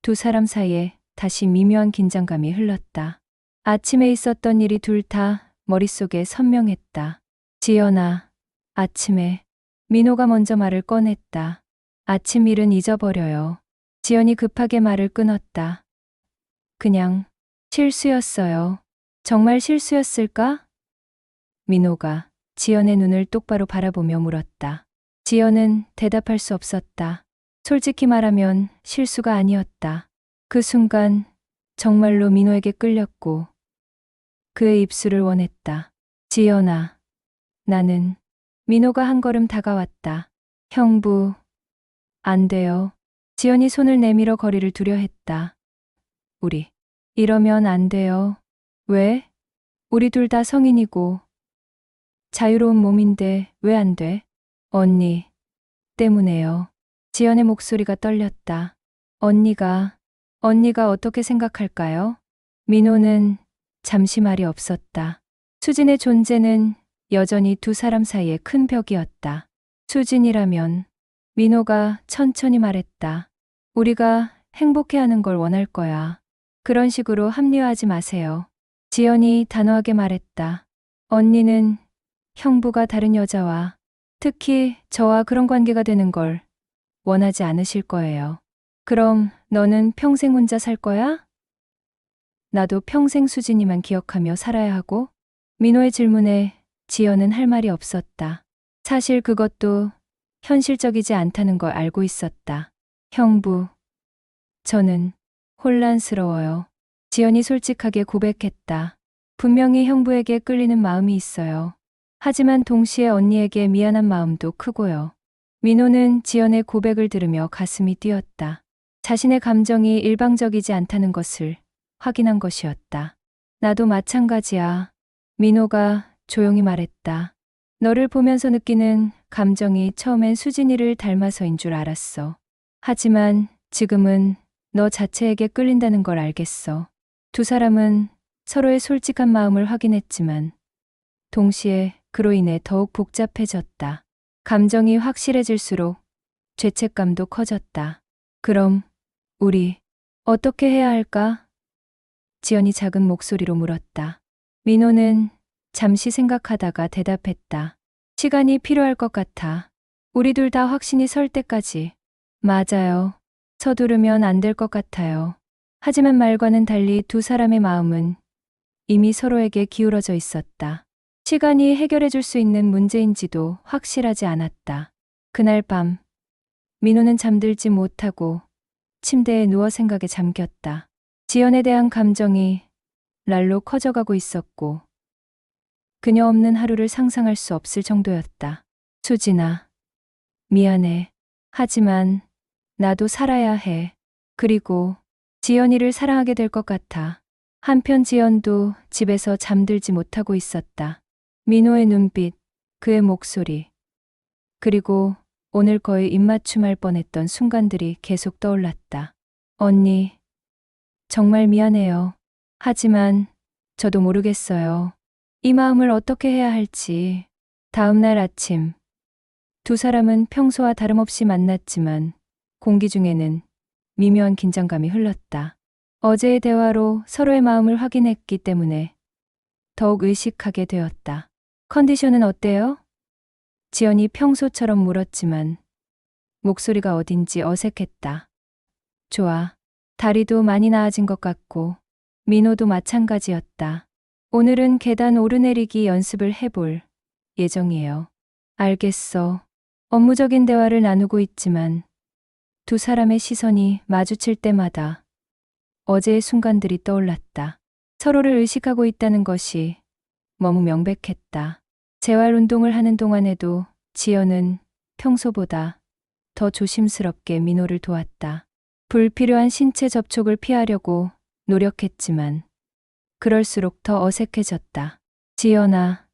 두 사람 사이에 다시 미묘한 긴장감이 흘렀다. 아침에 있었던 일이 둘 다 머릿속에 선명했다. 지연아, 아침에. 민호가 먼저 말을 꺼냈다. 아침 일은 잊어버려요. 지연이 급하게 말을 끊었다. 그냥 실수였어요. 정말 실수였을까? 민호가 지연의 눈을 똑바로 바라보며 물었다. 지연은 대답할 수 없었다. 솔직히 말하면 실수가 아니었다. 그 순간 정말로 민호에게 끌렸고 그의 입술을 원했다. 지연아, 나는. 민호가 한 걸음 다가왔다. 형부, 안 돼요. 지연이 손을 내밀어 거리를 두려 했다. 우리, 이러면 안 돼요. 왜? 우리 둘 다 성인이고 자유로운 몸인데 왜 안 돼? 언니 때문에요. 지연의 목소리가 떨렸다. 언니가 어떻게 생각할까요? 민호는 잠시 말이 없었다. 수진의 존재는 여전히 두 사람 사이에 큰 벽이었다. 수진이라면. 민호가 천천히 말했다. 우리가 행복해하는 걸 원할 거야. 그런 식으로 합리화하지 마세요. 지연이 단호하게 말했다. 언니는 형부가 다른 여자와 특히 저와 그런 관계가 되는 걸 원하지 않으실 거예요. 그럼 너는 평생 혼자 살 거야? 나도 평생 수진이만 기억하며 살아야 하고? 민호의 질문에 지연은 할 말이 없었다. 사실 그것도 현실적이지 않다는 걸 알고 있었다. 형부, 저는 혼란스러워요. 지연이 솔직하게 고백했다. 분명히 형부에게 끌리는 마음이 있어요. 하지만 동시에 언니에게 미안한 마음도 크고요. 민호는 지연의 고백을 들으며 가슴이 뛰었다. 자신의 감정이 일방적이지 않다는 것을 확인한 것이었다. 나도 마찬가지야. 민호가 조용히 말했다. 너를 보면서 느끼는 감정이 처음엔 수진이를 닮아서인 줄 알았어. 하지만 지금은 너 자체에게 끌린다는 걸 알겠어. 두 사람은 서로의 솔직한 마음을 확인했지만 동시에 그로 인해 더욱 복잡해졌다. 감정이 확실해질수록 죄책감도 커졌다. 그럼 우리 어떻게 해야 할까? 지연이 작은 목소리로 물었다. 민호는 잠시 생각하다가 대답했다. 시간이 필요할 것 같아. 우리 둘 다 확신이 설 때까지. 맞아요. 서두르면 안 될 것 같아요. 하지만 말과는 달리 두 사람의 마음은 이미 서로에게 기울어져 있었다. 시간이 해결해 줄 수 있는 문제인지도 확실하지 않았다. 그날 밤, 민호는 잠들지 못하고 침대에 누워 생각에 잠겼다. 지연에 대한 감정이 날로 커져가고 있었고 그녀 없는 하루를 상상할 수 없을 정도였다. 수진아, 미안해. 하지만 나도 살아야 해. 그리고 지연이를 사랑하게 될 것 같아. 한편 지연도 집에서 잠들지 못하고 있었다. 민호의 눈빛, 그의 목소리, 그리고 오늘 거의 입맞춤할 뻔했던 순간들이 계속 떠올랐다. 언니, 정말 미안해요. 하지만 저도 모르겠어요. 이 마음을 어떻게 해야 할지. 다음 날 아침, 두 사람은 평소와 다름없이 만났지만 공기 중에는 미묘한 긴장감이 흘렀다. 어제의 대화로 서로의 마음을 확인했기 때문에 더욱 의식하게 되었다. 컨디션은 어때요? 지연이 평소처럼 물었지만 목소리가 어딘지 어색했다. 좋아. 다리도 많이 나아진 것 같고 민호도 마찬가지였다. 오늘은 계단 오르내리기 연습을 해볼 예정이에요. 알겠어. 업무적인 대화를 나누고 있지만 두 사람의 시선이 마주칠 때마다 어제의 순간들이 떠올랐다. 서로를 의식하고 있다는 것이 너무 명백했다. 재활 운동을 하는 동안에도 지연은 평소보다 더 조심스럽게 민호를 도왔다. 불필요한 신체 접촉을 피하려고 노력했지만 그럴수록 더 어색해졌다. 지연아,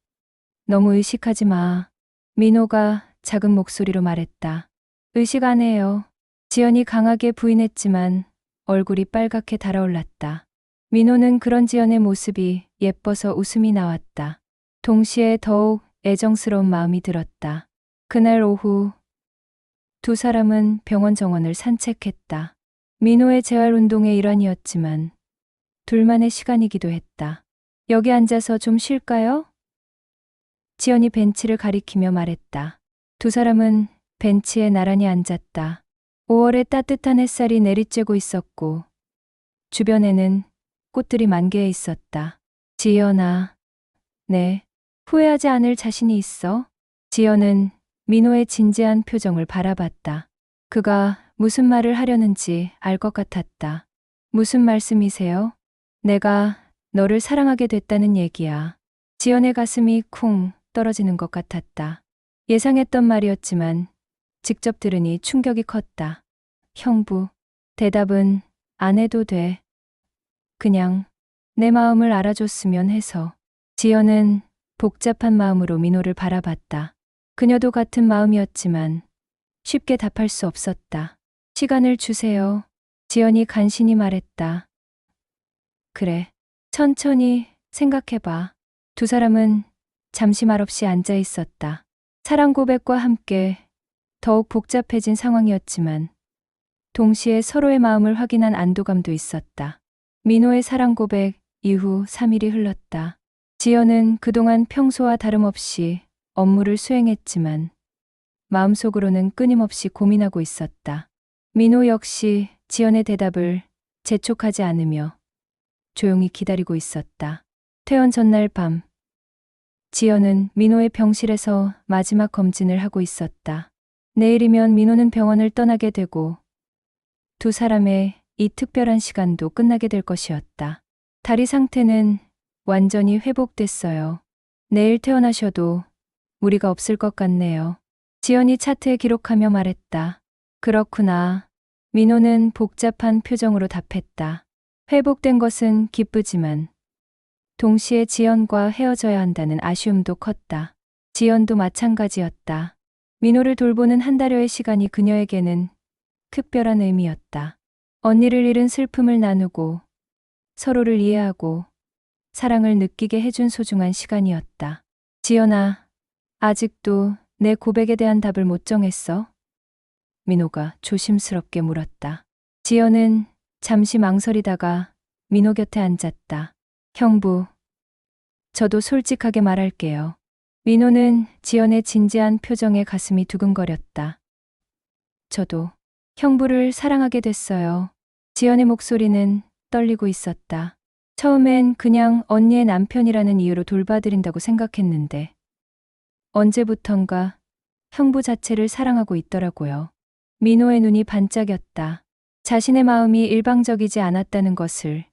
너무 의식하지 마. 민호가 작은 목소리로 말했다. 의식 안 해요. 지연이 강하게 부인했지만 얼굴이 빨갛게 달아올랐다. 민호는 그런 지연의 모습이 예뻐서 웃음이 나왔다. 동시에 더욱 애정스러운 마음이 들었다. 그날 오후 두 사람은 병원 정원을 산책했다. 민호의 재활운동의 일환이었지만 둘만의 시간이기도 했다. 여기 앉아서 좀 쉴까요? 지연이 벤치를 가리키며 말했다. 두 사람은 벤치에 나란히 앉았다. 5월의 따뜻한 햇살이 내리쬐고 있었고 주변에는 꽃들이 만개해 있었다. 지연아, 네, 후회하지 않을 자신이 있어? 지연은 민호의 진지한 표정을 바라봤다. 그가 무슨 말을 하려는지 알 것 같았다. 무슨 말씀이세요? 내가 너를 사랑하게 됐다는 얘기야. 지연의 가슴이 쿵 떨어지는 것 같았다. 예상했던 말이었지만 직접 들으니 충격이 컸다. 형부, 대답은 안 해도 돼. 그냥 내 마음을 알아줬으면 해서. 지연은 복잡한 마음으로 민호를 바라봤다. 그녀도 같은 마음이었지만 쉽게 답할 수 없었다. 시간을 주세요. 지연이 간신히 말했다. 그래, 천천히 생각해봐. 두 사람은 잠시 말없이 앉아 있었다. 사랑 고백과 함께 더욱 복잡해진 상황이었지만 동시에 서로의 마음을 확인한 안도감도 있었다. 민호의 사랑 고백 이후 3일이 흘렀다. 지연은 그동안 평소와 다름없이 업무를 수행했지만 마음속으로는 끊임없이 고민하고 있었다. 민호 역시 지연의 대답을 재촉하지 않으며 조용히 기다리고 있었다. 퇴원 전날 밤, 지연은 민호의 병실에서 마지막 검진을 하고 있었다. 내일이면 민호는 병원을 떠나게 되고 두 사람의 이 특별한 시간도 끝나게 될 것이었다. 다리 상태는 완전히 회복됐어요. 내일 퇴원하셔도 무리가 없을 것 같네요. 지연이 차트에 기록하며 말했다. 그렇구나. 민호는 복잡한 표정으로 답했다. 회복된 것은 기쁘지만 동시에 지연과 헤어져야 한다는 아쉬움도 컸다. 지연도 마찬가지였다. 민호를 돌보는 한 달여의 시간이 그녀에게는 특별한 의미였다. 언니를 잃은 슬픔을 나누고 서로를 이해하고 사랑을 느끼게 해준 소중한 시간이었다. 지연아, 아직도 내 고백에 대한 답을 못 정했어? 민호가 조심스럽게 물었다. 지연은 잠시 망설이다가 민호 곁에 앉았다. 형부, 저도 솔직하게 말할게요. 민호는 지연의 진지한 표정에 가슴이 두근거렸다. 저도 형부를 사랑하게 됐어요. 지연의 목소리는 떨리고 있었다. 처음엔 그냥 언니의 남편이라는 이유로 돌봐드린다고 생각했는데 언제부턴가 형부 자체를 사랑하고 있더라고요. 민호의 눈이 반짝였다. 자신의 마음이 일방적이지 않았다는 것을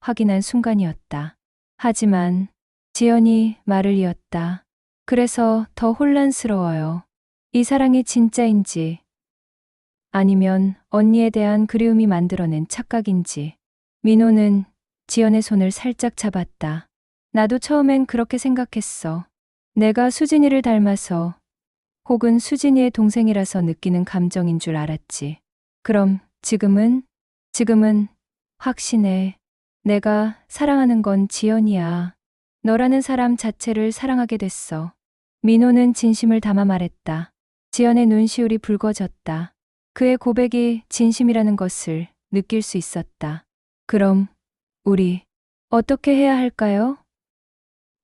확인한 순간이었다. 하지만 지연이 말을 이었다. 그래서 더 혼란스러워요. 이 사랑이 진짜인지 아니면 언니에 대한 그리움이 만들어낸 착각인지. 민호는 지연의 손을 살짝 잡았다. 나도 처음엔 그렇게 생각했어. 내가 수진이를 닮아서 혹은 수진이의 동생이라서 느끼는 감정인 줄 알았지. 그럼 지금은 확신해. 내가 사랑하는 건 지연이야. 너라는 사람 자체를 사랑하게 됐어. 민호는 진심을 담아 말했다. 지연의 눈시울이 붉어졌다. 그의 고백이 진심이라는 것을 느낄 수 있었다. 그럼 우리 어떻게 해야 할까요?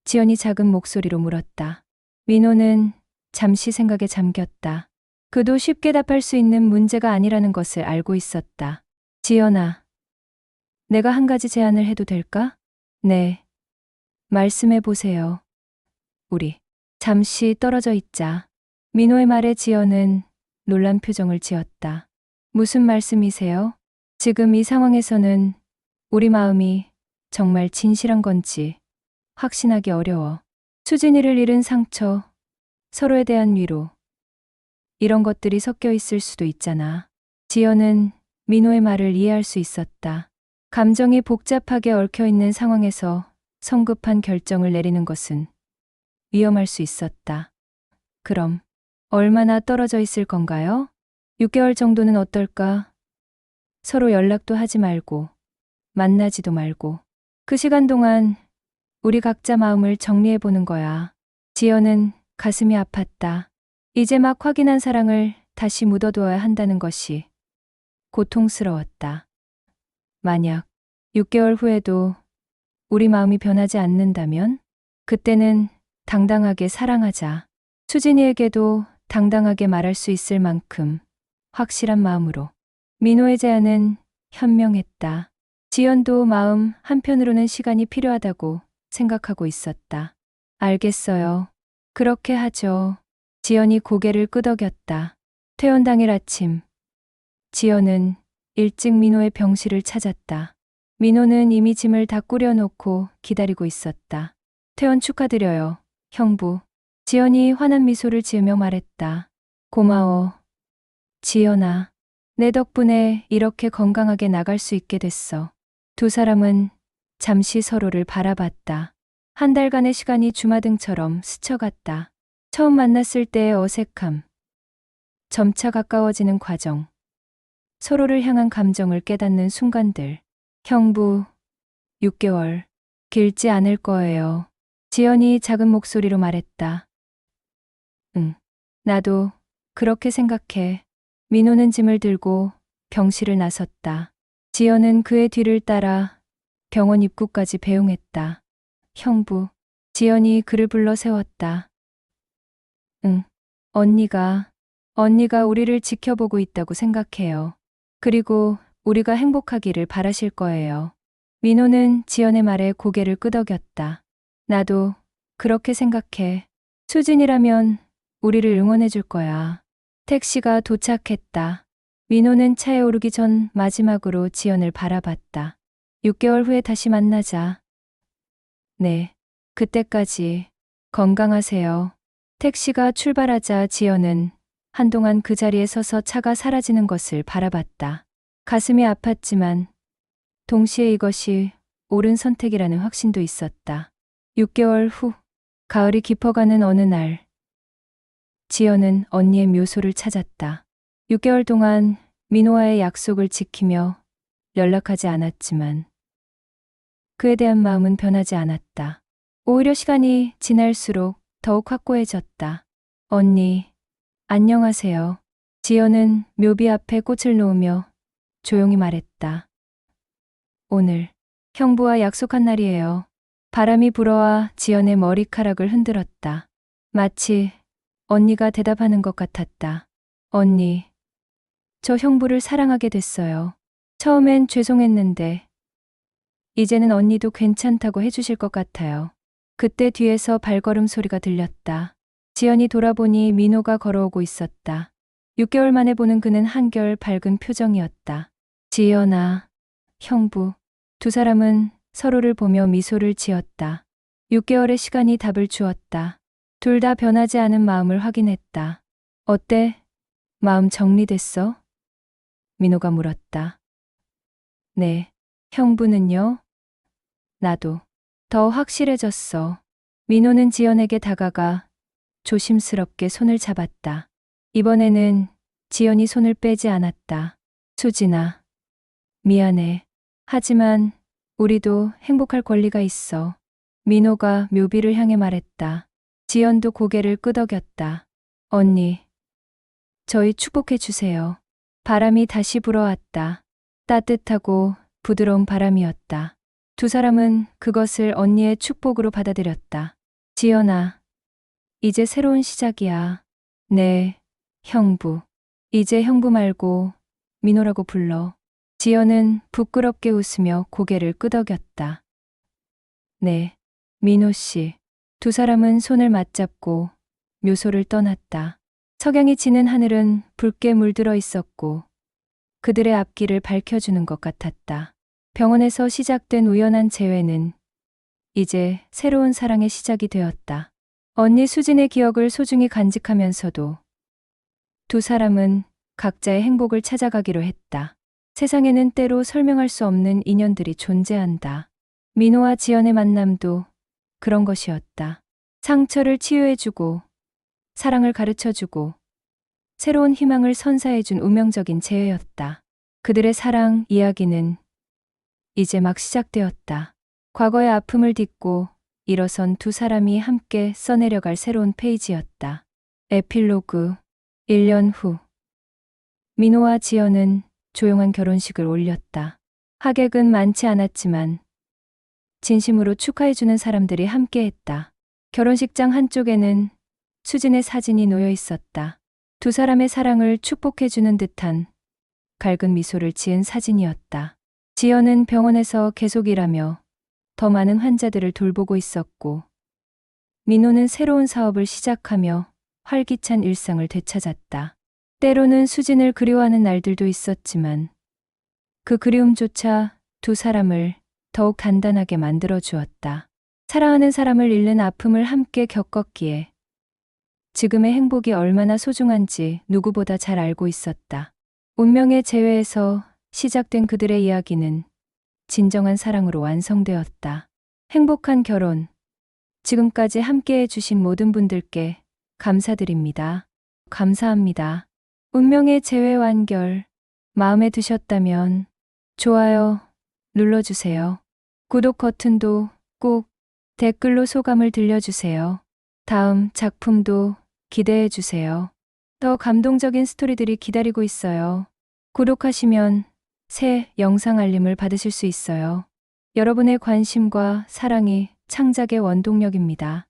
지연이 작은 목소리로 물었다. 민호는 잠시 생각에 잠겼다. 그도 쉽게 답할 수 있는 문제가 아니라는 것을 알고 있었다. 지연아, 내가 한 가지 제안을 해도 될까? 네. 말씀해 보세요. 우리 잠시 떨어져 있자. 민호의 말에 지연은 놀란 표정을 지었다. 무슨 말씀이세요? 지금 이 상황에서는 우리 마음이 정말 진실한 건지 확신하기 어려워. 수진이를 잃은 상처, 서로에 대한 위로, 이런 것들이 섞여 있을 수도 있잖아. 지연은 민호의 말을 이해할 수 있었다. 감정이 복잡하게 얽혀 있는 상황에서 성급한 결정을 내리는 것은 위험할 수 있었다. 그럼 얼마나 떨어져 있을 건가요? 6개월 정도는 어떨까? 서로 연락도 하지 말고, 만나지도 말고. 그 시간 동안 우리 각자 마음을 정리해 보는 거야. 지연은 가슴이 아팠다. 이제 막 확인한 사랑을 다시 묻어두어야 한다는 것이 고통스러웠다. 만약 6개월 후에도 우리 마음이 변하지 않는다면 그때는 당당하게 사랑하자. 수진이에게도 당당하게 말할 수 있을 만큼 확실한 마음으로. 민호의 제안은 현명했다. 지연도 마음 한편으로는 시간이 필요하다고 생각하고 있었다. 알겠어요. 그렇게 하죠. 지연이 고개를 끄덕였다. 퇴원 당일 아침, 지연은 일찍 민호의 병실을 찾았다. 민호는 이미 짐을 다 꾸려놓고 기다리고 있었다. 퇴원 축하드려요, 형부. 지연이 환한 미소를 지으며 말했다. 고마워, 지연아. 내 덕분에 이렇게 건강하게 나갈 수 있게 됐어. 두 사람은 잠시 서로를 바라봤다. 한 달간의 시간이 주마등처럼 스쳐갔다. 처음 만났을 때의 어색함, 점차 가까워지는 과정, 서로를 향한 감정을 깨닫는 순간들. 형부, 6개월, 길지 않을 거예요. 지연이 작은 목소리로 말했다. 응, 나도 그렇게 생각해. 민호는 짐을 들고 병실을 나섰다. 지연은 그의 뒤를 따라 병원 입구까지 배웅했다. 형부, 지연이 그를 불러 세웠다. 응, 언니가 우리를 지켜보고 있다고 생각해요. 그리고 우리가 행복하기를 바라실 거예요. 민호는 지연의 말에 고개를 끄덕였다. 나도 그렇게 생각해. 수진이라면 우리를 응원해 줄 거야. 택시가 도착했다. 민호는 차에 오르기 전 마지막으로 지연을 바라봤다. 6개월 후에 다시 만나자. 네, 그때까지 건강하세요. 택시가 출발하자 지연은 한동안 그 자리에 서서 차가 사라지는 것을 바라봤다. 가슴이 아팠지만 동시에 이것이 옳은 선택이라는 확신도 있었다. 6개월 후, 가을이 깊어가는 어느 날, 지연은 언니의 묘소를 찾았다. 6개월 동안 민호와의 약속을 지키며 연락하지 않았지만 그에 대한 마음은 변하지 않았다. 오히려 시간이 지날수록 더욱 확고해졌다. 언니, 안녕하세요. 지연은 묘비 앞에 꽃을 놓으며 조용히 말했다. 오늘 형부와 약속한 날이에요. 바람이 불어와 지연의 머리카락을 흔들었다. 마치 언니가 대답하는 것 같았다. 언니, 저 형부를 사랑하게 됐어요. 처음엔 죄송했는데 이제는 언니도 괜찮다고 해주실 것 같아요. 그때 뒤에서 발걸음 소리가 들렸다. 지연이 돌아보니 민호가 걸어오고 있었다. 6개월 만에 보는 그는 한결 밝은 표정이었다. 지연아, 형부. 두 사람은 서로를 보며 미소를 지었다. 6개월의 시간이 답을 주었다. 둘 다 변하지 않은 마음을 확인했다. 어때? 마음 정리됐어? 민호가 물었다. 네. 형부는요? 나도. 더 확실해졌어. 민호는 지연에게 다가가 조심스럽게 손을 잡았다. 이번에는 지연이 손을 빼지 않았다. 수진아, 미안해. 하지만 우리도 행복할 권리가 있어. 민호가 묘비를 향해 말했다. 지연도 고개를 끄덕였다. 언니, 저희 축복해 주세요. 바람이 다시 불어왔다. 따뜻하고 부드러운 바람이었다. 두 사람은 그것을 언니의 축복으로 받아들였다. 지연아, 이제 새로운 시작이야. 네, 형부. 이제 형부 말고 민호라고 불러. 지연은 부끄럽게 웃으며 고개를 끄덕였다. 네, 민호 씨. 두 사람은 손을 맞잡고 묘소를 떠났다. 석양이 지는 하늘은 붉게 물들어 있었고 그들의 앞길을 밝혀주는 것 같았다. 병원에서 시작된 우연한 재회는 이제 새로운 사랑의 시작이 되었다. 언니 수진의 기억을 소중히 간직하면서도 두 사람은 각자의 행복을 찾아가기로 했다. 세상에는 때로 설명할 수 없는 인연들이 존재한다. 민호와 지연의 만남도 그런 것이었다. 상처를 치유해주고 사랑을 가르쳐주고 새로운 희망을 선사해준 운명적인 재회였다. 그들의 사랑 이야기는 이제 막 시작되었다. 과거의 아픔을 딛고 일어선 두 사람이 함께 써내려갈 새로운 페이지였다. 에필로그 1년 후 민호와 지연은 조용한 결혼식을 올렸다. 하객은 많지 않았지만 진심으로 축하해주는 사람들이 함께했다. 결혼식장 한쪽에는 수진의 사진이 놓여 있었다. 두 사람의 사랑을 축복해주는 듯한 밝은 미소를 지은 사진이었다. 지연은 병원에서 계속 일하며 더 많은 환자들을 돌보고 있었고 민호는 새로운 사업을 시작하며 활기찬 일상을 되찾았다. 때로는 수진을 그리워하는 날들도 있었지만 그 그리움조차 두 사람을 더욱 단단하게 만들어 주었다. 사랑하는 사람을 잃는 아픔을 함께 겪었기에 지금의 행복이 얼마나 소중한지 누구보다 잘 알고 있었다. 운명의 재회에서 시작된 그들의 이야기는 진정한 사랑으로 완성되었다. 행복한 결혼. 지금까지 함께해 주신 모든 분들께 감사드립니다. 감사합니다. 운명의 재회 완결. 마음에 드셨다면 좋아요 눌러주세요. 구독 버튼도 꼭 댓글로 소감을 들려주세요. 다음 작품도 기대해 주세요. 더 감동적인 스토리들이 기다리고 있어요. 구독하시면 새 영상 알림을 받으실 수 있어요. 여러분의 관심과 사랑이 창작의 원동력입니다.